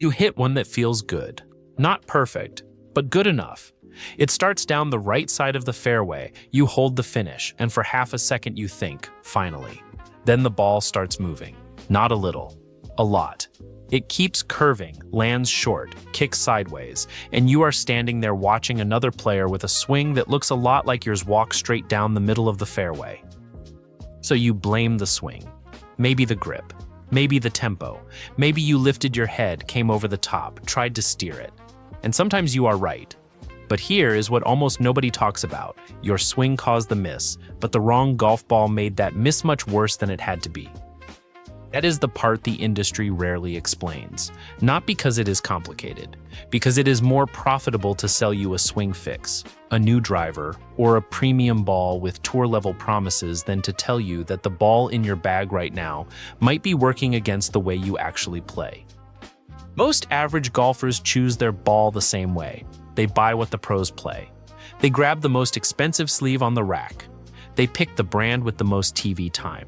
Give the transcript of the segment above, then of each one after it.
You hit one that feels good. Not perfect, but good enough. It starts down the right side of the fairway, you hold the finish, and for half a second you think, finally. Then the ball starts moving. Not a little, a lot. It keeps curving, lands short, kicks sideways, and you are standing there watching another player with a swing that looks a lot like yours walk straight down the middle of the fairway. So you blame the swing. Maybe the grip. Maybe the tempo. Maybe you lifted your head, came over the top, tried to steer it. And sometimes you are right. But here is what almost nobody talks about. Your swing caused the miss, but the wrong golf ball made that miss much worse than it had to be. That is the part the industry rarely explains. Not because it is complicated, because it is more profitable to sell you a swing fix, a new driver, or a premium ball with tour-level promises than to tell you that the ball in your bag right now might be working against the way you actually play. Most average golfers choose their ball the same way. They buy what the pros play. They grab the most expensive sleeve on the rack. They pick the brand with the most TV time.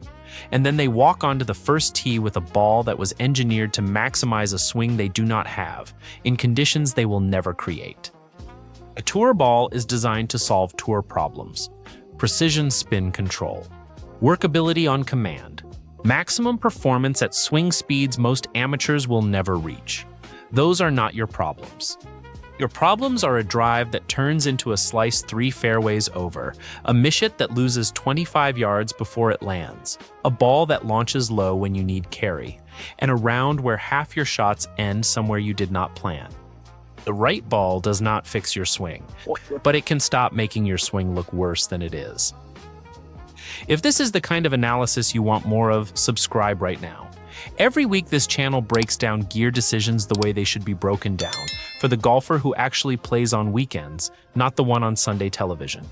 And then they walk onto the first tee with a ball that was engineered to maximize a swing they do not have, in conditions they will never create. A tour ball is designed to solve tour problems. Precision spin control. Workability on command. Maximum performance at swing speeds most amateurs will never reach. Those are not your problems. Your problems are a drive that turns into a slice 3 fairways over, a mishit that loses 25 yards before it lands, a ball that launches low when you need carry, and a round where half your shots end somewhere you did not plan. The right ball does not fix your swing, but it can stop making your swing look worse than it is. If this is the kind of analysis you want more of, subscribe right now. Every week this channel breaks down gear decisions the way they should be broken down, for the golfer who actually plays on weekends, not the one on Sunday television.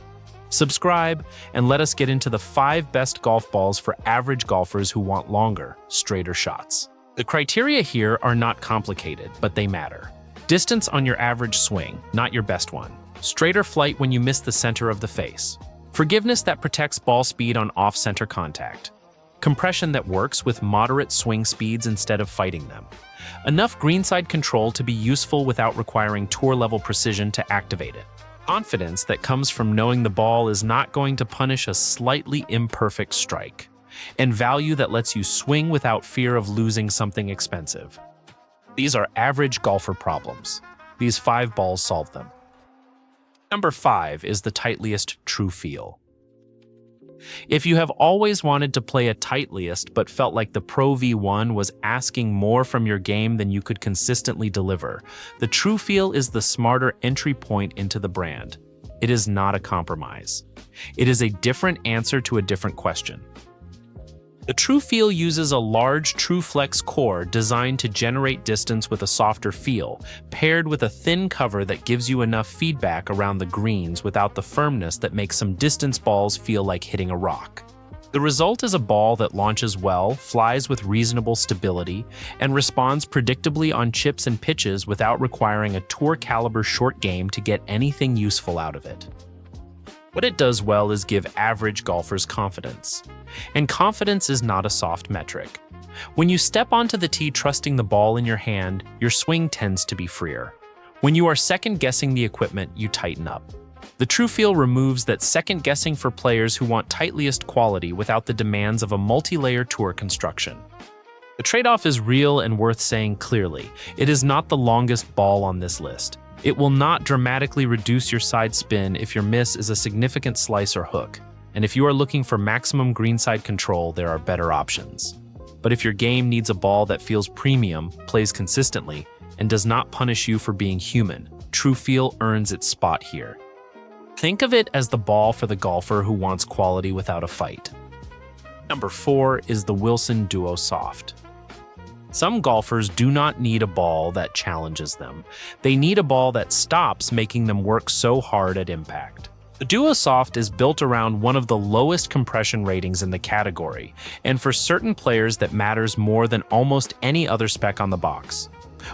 Subscribe and let us get into the 5 best golf balls for average golfers who want longer, straighter shots. The criteria here are not complicated, but they matter. Distance on your average swing, not your best one. Straighter flight when you miss the center of the face. Forgiveness that protects ball speed on off-center contact. Compression that works with moderate swing speeds instead of fighting them. Enough greenside control to be useful without requiring tour-level precision to activate it. Confidence that comes from knowing the ball is not going to punish a slightly imperfect strike. And value that lets you swing without fear of losing something expensive. These are average golfer problems. These 5 balls solve them. Number 5 is the Titleist TruFeel. If you have always wanted to play a Titleist but felt like the Pro V1 was asking more from your game than you could consistently deliver, the TruFeel is the smarter entry point into the brand. It is not a compromise. It is a different answer to a different question. The TruFeel uses a large TruFlex core designed to generate distance with a softer feel, paired with a thin cover that gives you enough feedback around the greens without the firmness that makes some distance balls feel like hitting a rock. The result is a ball that launches well, flies with reasonable stability, and responds predictably on chips and pitches without requiring a tour-caliber short game to get anything useful out of it. What it does well is give average golfers confidence. And confidence is not a soft metric. When you step onto the tee trusting the ball in your hand, your swing tends to be freer. When you are second-guessing the equipment, you tighten up. The TruFeel removes that second-guessing for players who want Titleist quality without the demands of a multi-layer tour construction. The trade-off is real and worth saying clearly. It is not the longest ball on this list. It will not dramatically reduce your side spin if your miss is a significant slice or hook. And if you are looking for maximum greenside control, there are better options. But if your game needs a ball that feels premium, plays consistently, and does not punish you for being human, TruFeel earns its spot here. Think of it as the ball for the golfer who wants quality without a fight. Number 4 is the Wilson Duo Soft. Some golfers do not need a ball that challenges them. They need a ball that stops making them work so hard at impact. The Duo Soft is built around one of the lowest compression ratings in the category, and for certain players that matters more than almost any other spec on the box.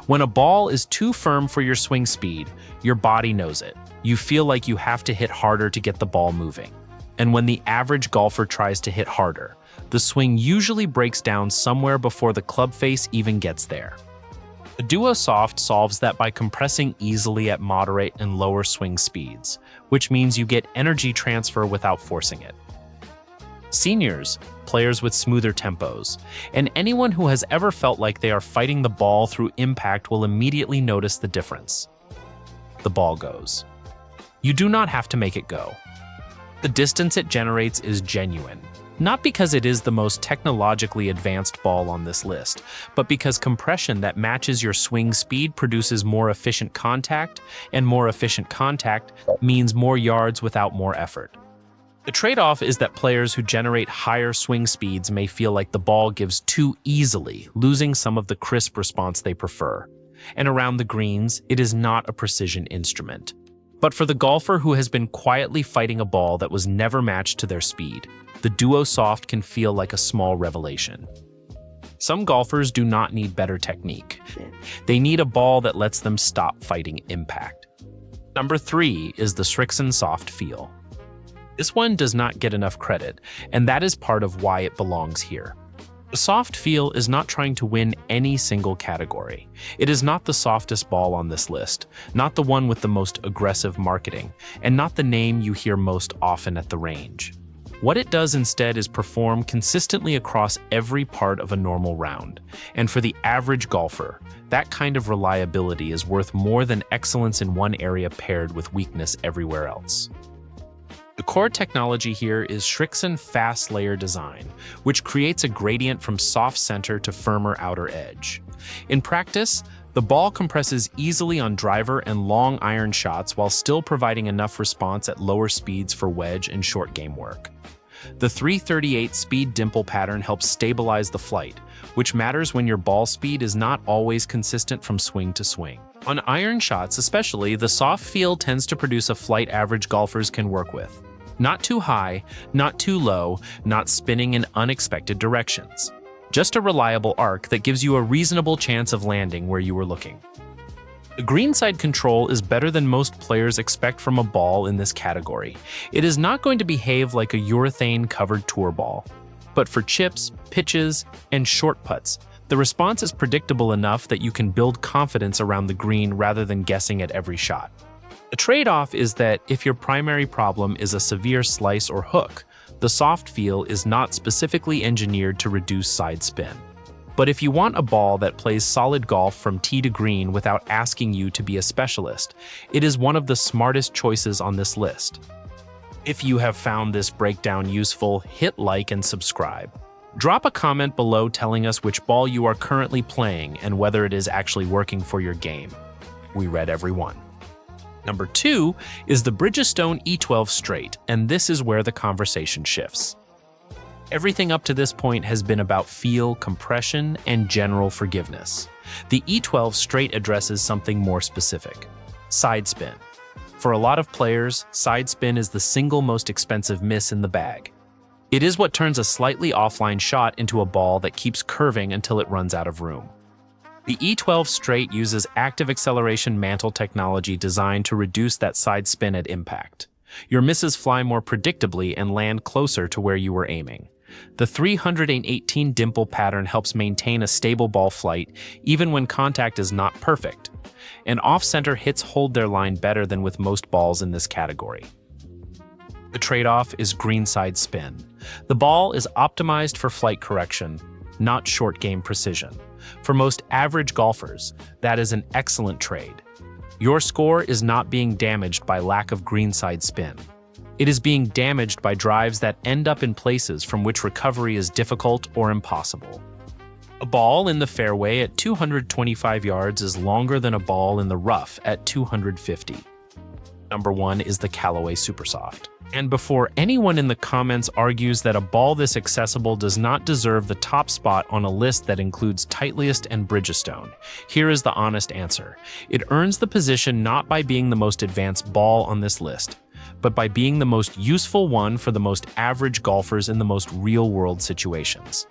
When a ball is too firm for your swing speed, your body knows it. You feel like you have to hit harder to get the ball moving. And when the average golfer tries to hit harder, the swing usually breaks down somewhere before the club face even gets there. The DuoSoft solves that by compressing easily at moderate and lower swing speeds, which means you get energy transfer without forcing it. Seniors, players with smoother tempos, and anyone who has ever felt like they are fighting the ball through impact will immediately notice the difference. The ball goes. You do not have to make it go. The distance it generates is genuine, not because it is the most technologically advanced ball on this list, but because compression that matches your swing speed produces more efficient contact, and more efficient contact means more yards without more effort. The trade-off is that players who generate higher swing speeds may feel like the ball gives too easily, losing some of the crisp response they prefer. And around the greens, it is not a precision instrument. But for the golfer who has been quietly fighting a ball that was never matched to their speed, the DuoSoft can feel like a small revelation. Some golfers do not need better technique. They need a ball that lets them stop fighting impact. Number 3 is the Srixon Soft Feel. This one does not get enough credit, and that is part of why it belongs here. The Soft Feel is not trying to win any single category. It is not the softest ball on this list, not the one with the most aggressive marketing, and not the name you hear most often at the range. What it does instead is perform consistently across every part of a normal round. And for the average golfer, that kind of reliability is worth more than excellence in one area paired with weakness everywhere else. The core technology here is Srixon fast layer design, which creates a gradient from soft center to firmer outer edge. In practice, the ball compresses easily on driver and long iron shots while still providing enough response at lower speeds for wedge and short game work. The 338 speed dimple pattern helps stabilize the flight, which matters when your ball speed is not always consistent from swing to swing. On iron shots especially, the soft feel tends to produce a flight average golfers can work with. Not too high, not too low, not spinning in unexpected directions. Just a reliable arc that gives you a reasonable chance of landing where you were looking. The greenside control is better than most players expect from a ball in this category. It is not going to behave like a urethane-covered tour ball. But for chips, pitches, and short putts, the response is predictable enough that you can build confidence around the green rather than guessing at every shot. The trade-off is that if your primary problem is a severe slice or hook, the soft feel is not specifically engineered to reduce side spin. But if you want a ball that plays solid golf from tee to green without asking you to be a specialist, it is one of the smartest choices on this list. If you have found this breakdown useful, hit like and subscribe. Drop a comment below telling us which ball you are currently playing and whether it is actually working for your game. We read every one. Number 2 is the Bridgestone E12 Straight, and this is where the conversation shifts. Everything up to this point has been about feel, compression, and general forgiveness. The E12 Straight addresses something more specific: side spin. For a lot of players, side spin is the single most expensive miss in the bag. It is what turns a slightly offline shot into a ball that keeps curving until it runs out of room. The E12 Straight uses active acceleration mantle technology designed to reduce that side spin at impact. Your misses fly more predictably and land closer to where you were aiming. The 318 dimple pattern helps maintain a stable ball flight even when contact is not perfect, and off-center hits hold their line better than with most balls in this category. The trade-off is greenside spin. The ball is optimized for flight correction, not short game precision. For most average golfers, that is an excellent trade. Your score is not being damaged by lack of greenside spin. It is being damaged by drives that end up in places from which recovery is difficult or impossible. A ball in the fairway at 225 yards is longer than a ball in the rough at 250. Number 1 is the Callaway Supersoft. And before anyone in the comments argues that a ball this accessible does not deserve the top spot on a list that includes Titleist and Bridgestone, here is the honest answer. It earns the position not by being the most advanced ball on this list, but by being the most useful one for the most average golfers in the most real-world situations.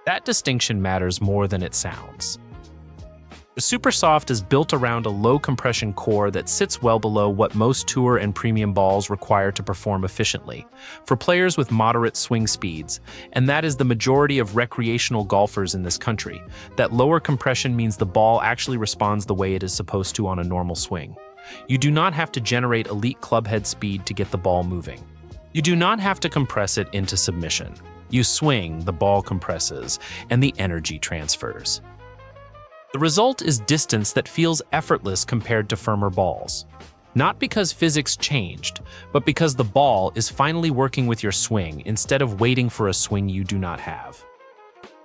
That distinction matters more than it sounds. The Supersoft is built around a low-compression core that sits well below what most tour and premium balls require to perform efficiently, for players with moderate swing speeds, and that is the majority of recreational golfers in this country. That lower compression means the ball actually responds the way it is supposed to on a normal swing. You do not have to generate elite clubhead speed to get the ball moving. You do not have to compress it into submission. You swing, the ball compresses, and the energy transfers. The result is distance that feels effortless compared to firmer balls. Not because physics changed, but because the ball is finally working with your swing instead of waiting for a swing you do not have.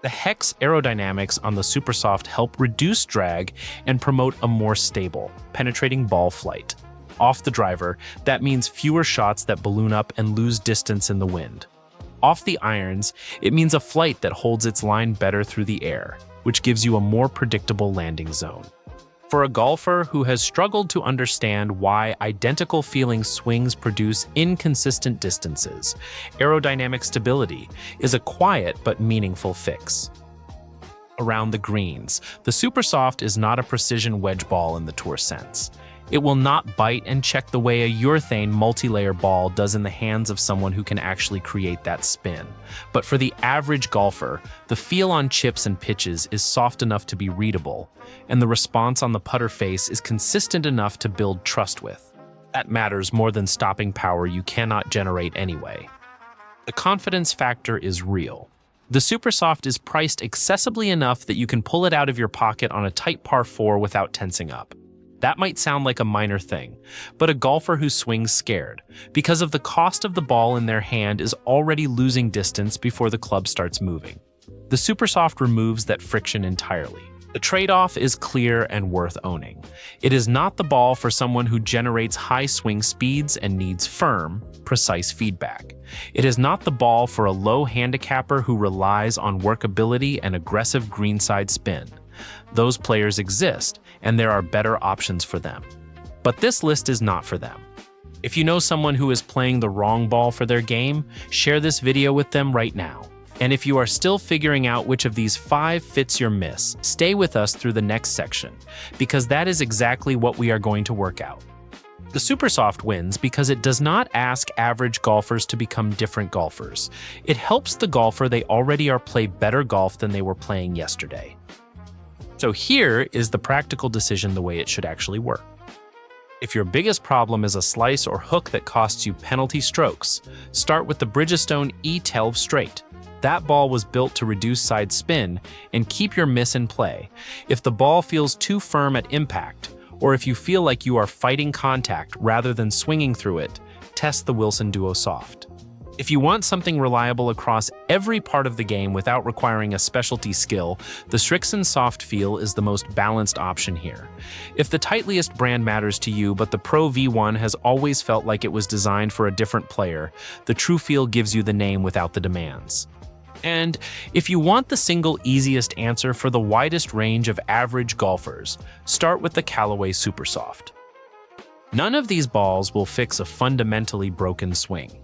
The hex aerodynamics on the Supersoft help reduce drag and promote a more stable, penetrating ball flight. Off the driver, that means fewer shots that balloon up and lose distance in the wind. Off the irons, it means a flight that holds its line better through the air, which gives you a more predictable landing zone. For a golfer who has struggled to understand why identical feeling swings produce inconsistent distances, aerodynamic stability is a quiet but meaningful fix. Around the greens, the Supersoft is not a precision wedge ball in the tour sense. It will not bite and check the way a urethane multi-layer ball does in the hands of someone who can actually create that spin. But for the average golfer, the feel on chips and pitches is soft enough to be readable, and the response on the putter face is consistent enough to build trust with. That matters more than stopping power you cannot generate anyway. The confidence factor is real. The Supersoft is priced accessibly enough that you can pull it out of your pocket on a tight par 4 without tensing up. That might sound like a minor thing, but a golfer who swings scared, because of the cost of the ball in their hand, is already losing distance before the club starts moving. The Supersoft removes that friction entirely. The trade-off is clear and worth owning. It is not the ball for someone who generates high swing speeds and needs firm, precise feedback. It is not the ball for a low handicapper who relies on workability and aggressive greenside spin. Those players exist, and there are better options for them. But this list is not for them. If you know someone who is playing the wrong ball for their game, share this video with them right now. And if you are still figuring out which of these 5 fits your miss, stay with us through the next section, because that is exactly what we are going to work out. The Supersoft wins because it does not ask average golfers to become different golfers. It helps the golfer they already are play better golf than they were playing yesterday. So here is the practical decision the way it should actually work. If your biggest problem is a slice or hook that costs you penalty strokes, start with the Bridgestone E12 Straight. That ball was built to reduce side spin and keep your miss in play. If the ball feels too firm at impact, or if you feel like you are fighting contact rather than swinging through it, test the Wilson Duo Soft. If you want something reliable across every part of the game without requiring a specialty skill, the Srixon Soft Feel is the most balanced option here. If the Titleist brand matters to you, but the Pro V1 has always felt like it was designed for a different player, the TruFeel gives you the name without the demands. And if you want the single easiest answer for the widest range of average golfers, start with the Callaway Supersoft. None of these balls will fix a fundamentally broken swing.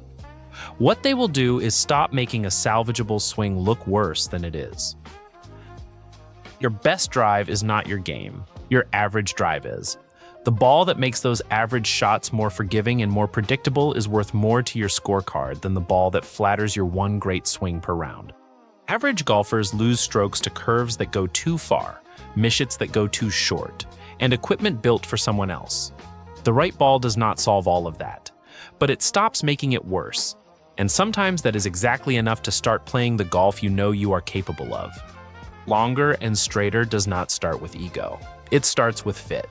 What they will do is stop making a salvageable swing look worse than it is. Your best drive is not your game. Your average drive is. The ball that makes those average shots more forgiving and more predictable is worth more to your scorecard than the ball that flatters your one great swing per round. Average golfers lose strokes to curves that go too far, mishits that go too short, and equipment built for someone else. The right ball does not solve all of that, but it stops making it worse. And sometimes that is exactly enough to start playing the golf you know you are capable of. Longer and straighter does not start with ego. It starts with fit.